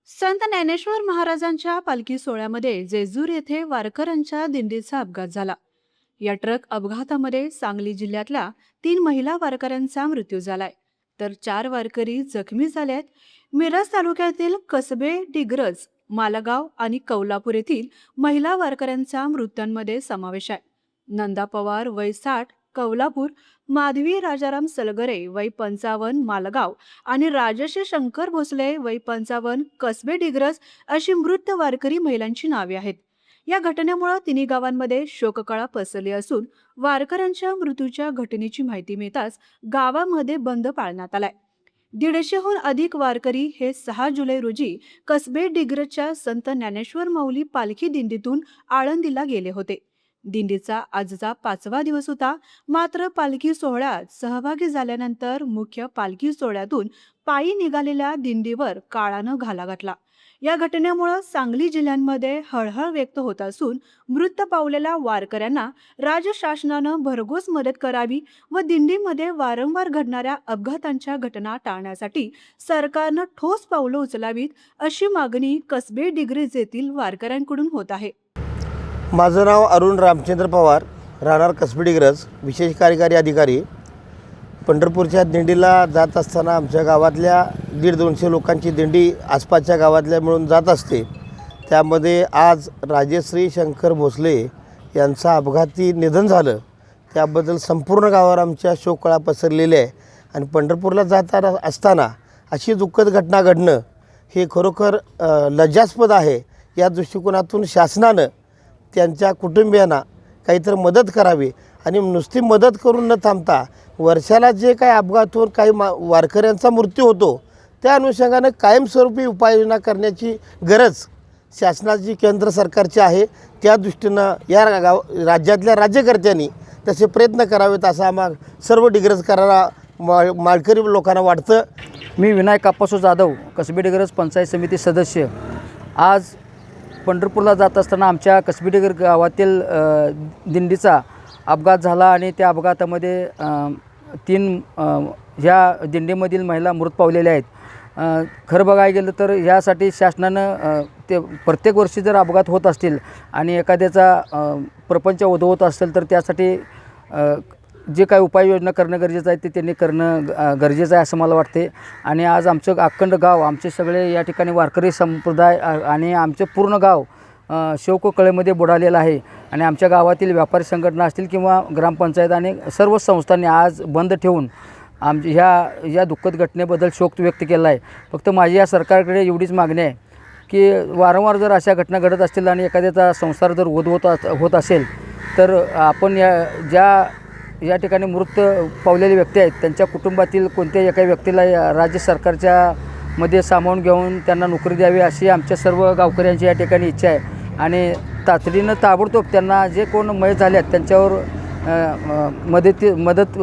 संत ज्ञानेश्वर महाराजांच्या पालखी सोहळ्यामध्ये जेजूर येथे वारकऱ्यांच्या दिंडीचा अपघात झाला. या ट्रक अपघातामध्ये सांगली जिल्ह्यातल्या 3 महिला वारकऱ्यांचा मृत्यू झालाय, तर 4 वारकरी जखमी झालेत. मिरज तालुक्यातील कसबे, डिग्रज, मालगाव आणि कौलापूर येथील महिला वारकऱ्यांचा मृत्यूंमध्ये समावेश आहे. नंदा पवार वय 60 कौलापूर, माधवी राजाराम सलगरे वय 55 मालगाव आणि राजश्री शंकर भोसले वय 55 कसबे, डिग्रज अशी मृत वारकरी महिलांची नावे आहेत. या घटनेमुळे तिन्ही गावांमध्ये शोककळा पसरली असून वारकऱ्यांच्या मृत्यूच्या घटनेची माहिती मिळताच गावामध्ये बंद पाळण्यात आलाय. 150हून अधिक वारकरी हे 6 जुलै रोजी कसबे, डिग्रजच्या संत ज्ञानेश्वर माऊली पालखी दिंडीतून आळंदीला गेले होते. दिंडीचा आजचा 5वा दिवस होता. मात्र पालखी सोहळ्यात सहभागी झाल्यानंतर मुख्य पालखी सोहळ्यातून पायी निघालेल्या दिंडीवर काळानं घाला घातला. या घटनेमुळे सांगली जिल्ह्यामध्ये हळहळ व्यक्त होत असून मृत पावलेल्या वारकऱ्यांना राज्य शासनानं भरघोस मदत करावी व दिंडीमध्ये वारंवार घडणाऱ्या अपघातांच्या घटना टाळण्यासाठी सरकारनं ठोस पावलं उचलावीत अशी मागणी कसबे, डिग्रज येथील वारकऱ्यांकडून होत आहे. माझं नाव अरुण रामचंद्र पवार, राहणार कसबे, डिग्रज, विशेष कार्यकारी अधिकारी. पंढरपूरच्या दिंडीला जात असताना आमच्या गावातल्या 150-200 लोकांची दिंडी आसपासच्या गावातल्या मिळून जात असते. त्यामध्ये आज राजश्री शंकर भोसले यांचं अपघाती निधन झालं. त्याबद्दल संपूर्ण गावावर आमच्या शोककळा पसरलेली आहे. आणि पंढरपूरला जाताना असताना अशी दुःखद घटना घडणं हे खरोखर लज्जास्पद आहे. या दृष्टिकोनातून शासनानं त्यांच्या कुटुंबियांना काहीतरी मदत करावी आणि नुसती मदत करून न थांबता वर्षाला जे काही अपघात होऊन काही वारकऱ्यांचा मृत्यू होतो त्या अनुषंगानं कायमस्वरूपी उपाययोजना करण्याची गरज शासनाची, केंद्र सरकारची आहे. त्या दृष्टीनं या राज्यातल्या राज्यकर्त्यांनी तसे प्रयत्न करावेत असं आम्हा सर्व डिग्रजकरांना, माळकरी लोकांना वाटतं. मी विनायक आप्पासो जाधव, कसबे, डिग्रज पंचायत समिती सदस्य. आज पंढरपूरला जात असताना आमच्या कसबे, डिग्रज गावातील दिंडीचा अपघात झाला आणि त्या अपघातामध्ये 3 ह्या दिंडीमधील महिला मृत पावलेल्या आहेत. खरं बघायला गेलं तर ह्यासाठी शासनानं ते प्रत्येक वर्षी जर अपघात होत असतील आणि एखाद्याचा प्रपंच उद्भवत असेल तर त्यासाठी जे काही उपाययोजना करणं गरजेचं आहे ते त्यांनी करणं गरजेचं आहे असं मला वाटते. आणि आज आमचं अखंड गाव, आमचे सगळे या ठिकाणी वारकरी संप्रदाय आणि आमचं पूर्ण गाव शोककळेमध्ये बुडालेलं आहे. आणि आमच्या गावातील व्यापारी संघटना असतील किंवा ग्रामपंचायत आणि सर्व संस्थांनी आज बंद ठेवून या दुःखद घटनेबद्दल शोक व्यक्त केला आहे. फक्त माझी या सरकारकडे एवढीच मागणी आहे की वारंवार जर अशा घटना घडत असतील आणि एखाद्याचा संसार जर होत असेल तर आपण या ठिकाणी मृत पावलेले व्यक्ती आहेत त्यांच्या कुटुंबातील कोणत्याही एका व्यक्तीला राज्य सरकारच्या मध्ये सामावून घेऊन त्यांना नोकरी द्यावी अशी आमच्या सर्व गावकऱ्यांची या ठिकाणी इच्छा आहे. आणि तातडीनं ताबडतोब त्यांना जे कोण मयत झाले आहेत त्यांच्यावर मदत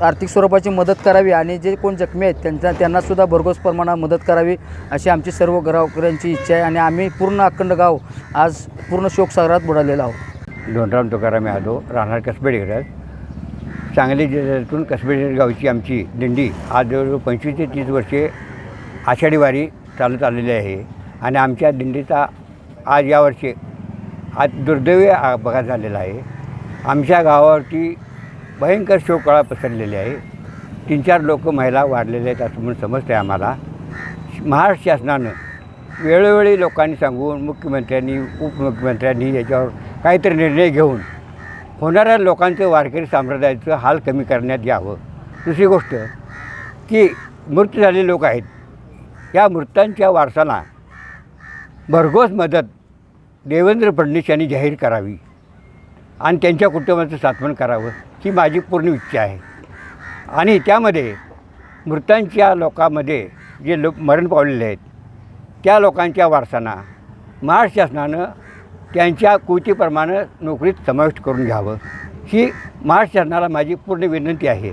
आर्थिक स्वरूपाची मदत करावी आणि जे कोण जखमी आहेत त्यांनासुद्धा भरघोस प्रमाणात मदत करावी अशी आमची सर्व गावकऱ्यांची इच्छा आहे. आणि आम्ही पूर्ण अखंड गाव आज पूर्ण शोकसागरात बुडालेलो आहोत. धोंडराम तुकाराम यादव, राहणार कसबे, डिग्रज. सांगली जिल्ह्यातून कसबे, डिग्रज गावची आमची दिंडी आज जवळजवळ 25 ते 30 वर्षे आषाढी वारी चालत आलेली आहे. आणि आमच्या दिंडीचा आज यावर्षी दुर्दैवी अपघात झालेला आहे. आमच्या गावावरती भयंकर शोककळा पसरलेली आहे. 3-4 लोक महिला वारलेल्या आहेत असं म्हणून समजतं आहे आम्हाला. महाराष्ट्र शासनानं वेळोवेळी लोकांनी सांगून मुख्यमंत्र्यांनी, उपमुख्यमंत्र्यांनी याच्यावर काहीतरी निर्णय घेऊन होणाऱ्या लोकांचं, वारकरी संप्रदायाचं हाल कमी करण्यात यावं. दुसरी गोष्ट की मृत झालेले लोक आहेत, या मृतांच्या वारसांना भरघोस मदत देवेंद्र फडणवीस यांनी जाहीर करावी आणि त्यांच्या कुटुंबाचं सात्वन करावं ही माझी पूर्ण इच्छा आहे. आणि त्यामध्ये मृतांच्या लोकांमध्ये जे मरण पावलेले आहेत त्या लोकांच्या वारसांना महाराष्ट्र शासनानं त्यांच्या कृतीप्रमाणे नोकरीत समाविष्ट करून घ्यावं ही महाराष्ट्र शासनाला माझी पूर्ण विनंती आहे.